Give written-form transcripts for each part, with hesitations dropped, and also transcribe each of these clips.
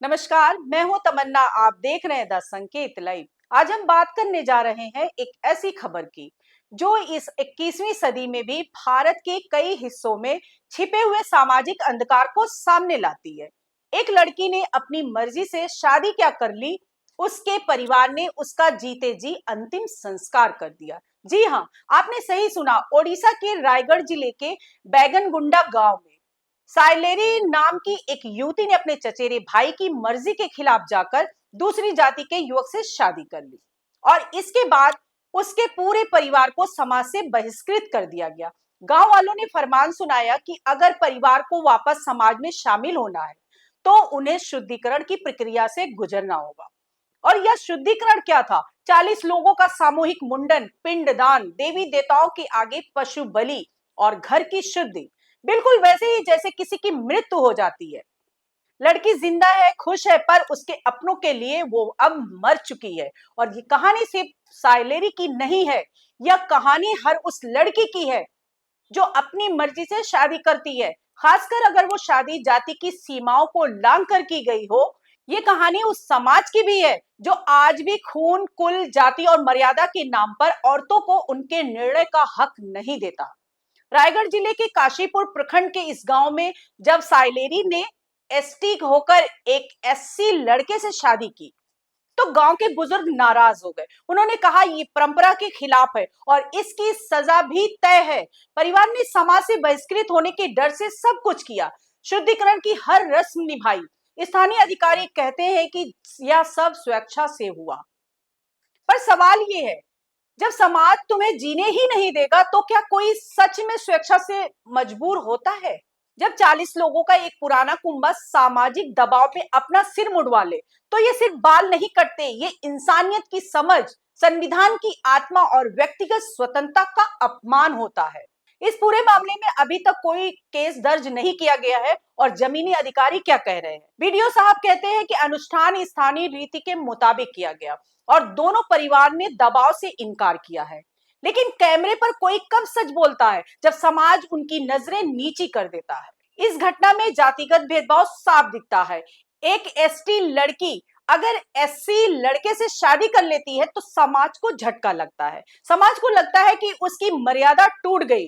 नमस्कार, मैं हूं तमन्ना। आप देख रहे हैं द संकेत लाइव। आज हम बात करने जा रहे हैं एक ऐसी खबर की जो इस 21वीं सदी में भी भारत के कई हिस्सों में छिपे हुए सामाजिक अंधकार को सामने लाती है। एक लड़की ने अपनी मर्जी से शादी क्या कर ली, उसके परिवार ने उसका जीते जी अंतिम संस्कार कर दिया। जी हाँ, आपने सही सुना। ओडिशा के रायगढ़ जिले के बैगनगुंडा गांव में साइलेरी नाम की एक युवती ने अपने चचेरे भाई की मर्जी के खिलाफ जाकर दूसरी जाति के युवक से शादी कर ली और इसके बाद उसके पूरे परिवार को समाज से बहिष्कृत कर दिया गया। गांव वालों ने फरमान सुनाया कि अगर परिवार को वापस समाज में शामिल होना है तो उन्हें शुद्धिकरण की प्रक्रिया से गुजरना होगा। और यह शुद्धिकरण क्या था? 40 लोगों का सामूहिक मुंडन, पिंडदान, देवी देवताओं के आगे पशु बलि और घर की शुद्धि, बिल्कुल वैसे ही जैसे किसी की मृत्यु हो जाती है। लड़की जिंदा है, खुश है, पर उसके अपनों के लिए वो अब मर चुकी है। और ये कहानी सिर्फ साइलेरी की नहीं है, यह कहानी हर उस लड़की की है जो अपनी मर्जी से शादी करती है, खासकर अगर वो शादी जाति की सीमाओं को लांघ कर की गई हो। ये कहानी उस समाज की भी है जो आज भी खून, कुल, जाति और मर्यादा के नाम पर औरतों को उनके निर्णय का हक नहीं देता। रायगढ़ जिले के काशीपुर प्रखंड के इस गांव में जब साइलेरी ने एसटी होकर एक एससी लड़के से शादी की तो गांव के बुजुर्ग नाराज हो गए। उन्होंने कहा ये परंपरा के खिलाफ है और इसकी सजा भी तय है। परिवार ने समाज से बहिष्कृत होने के डर से सब कुछ किया, शुद्धिकरण की हर रस्म निभाई। स्थानीय अधिकारी कहते हैं कि यह सब स्वेच्छा से हुआ। पर सवाल ये है, जब समाज तुम्हें जीने ही नहीं देगा तो क्या कोई सच में स्वेच्छा से मजबूर होता है? जब 40 लोगों का एक पुराना कुंबा सामाजिक दबाव में अपना सिर मुड़वा ले तो ये सिर्फ बाल नहीं कटते, ये इंसानियत की समझ, संविधान की आत्मा और व्यक्तिगत स्वतंत्रता का अपमान होता है। इस पूरे मामले में अभी तक कोई केस दर्ज नहीं किया गया है। और जमीनी अधिकारी क्या कह रहे हैं? बीडीओ साहब कहते हैं कि अनुष्ठान स्थानीय रीति के मुताबिक किया गया और दोनों परिवार ने दबाव से इनकार किया है। लेकिन कैमरे पर कोई कब सच बोलता है? जब समाज उनकी नजरें नीची कर देता है। इस घटना में जातिगत भेदभाव साफ दिखता है। एक एसटी लड़की अगर एससी लड़के से शादी कर लेती है तो समाज को झटका लगता है, समाज को लगता है कि उसकी मर्यादा टूट गई।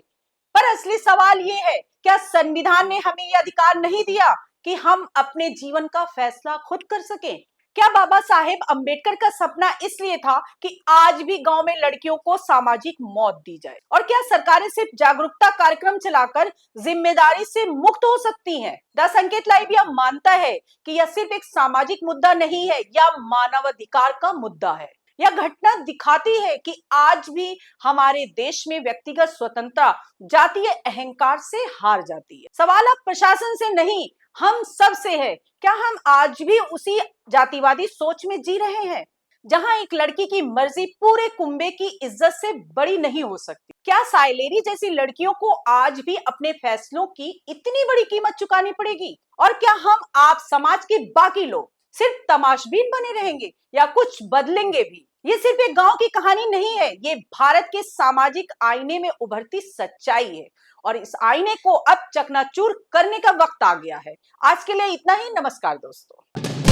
पर असली सवाल ये है, क्या संविधान ने हमें यह अधिकार नहीं दिया कि हम अपने जीवन का फैसला खुद कर सकें? क्या बाबा साहेब अंबेडकर का सपना इसलिए था कि आज भी गांव में लड़कियों को सामाजिक मौत दी जाए? और क्या सरकारें सिर्फ जागरूकता कार्यक्रम चलाकर जिम्मेदारी से मुक्त हो सकती हैं? द संकेत लाइव यह मानता है कि यह सिर्फ एक सामाजिक मुद्दा नहीं है, यह मानवाधिकार का मुद्दा है। यह घटना दिखाती है कि आज भी हमारे देश में व्यक्तिगत स्वतंत्रता जातीय अहंकार से हार जाती है। सवाल अब प्रशासन से नहीं, हम सब से है। क्या हम आज भी उसी जातिवादी सोच में जी रहे हैं जहां एक लड़की की मर्जी पूरे कुंबे की इज्जत से बड़ी नहीं हो सकती? क्या साइलेरी जैसी लड़कियों को आज भी अपने फैसलों की इतनी बड़ी कीमत चुकानी पड़ेगी? और क्या हम आप समाज के बाकी लोग सिर्फ तमाशबीन बने रहेंगे या कुछ बदलेंगे भी? ये सिर्फ एक गांव की कहानी नहीं है, ये भारत के सामाजिक आईने में उभरती सच्चाई है और इस आईने को अब चकनाचूर करने का वक्त आ गया है। आज के लिए इतना ही। नमस्कार दोस्तों।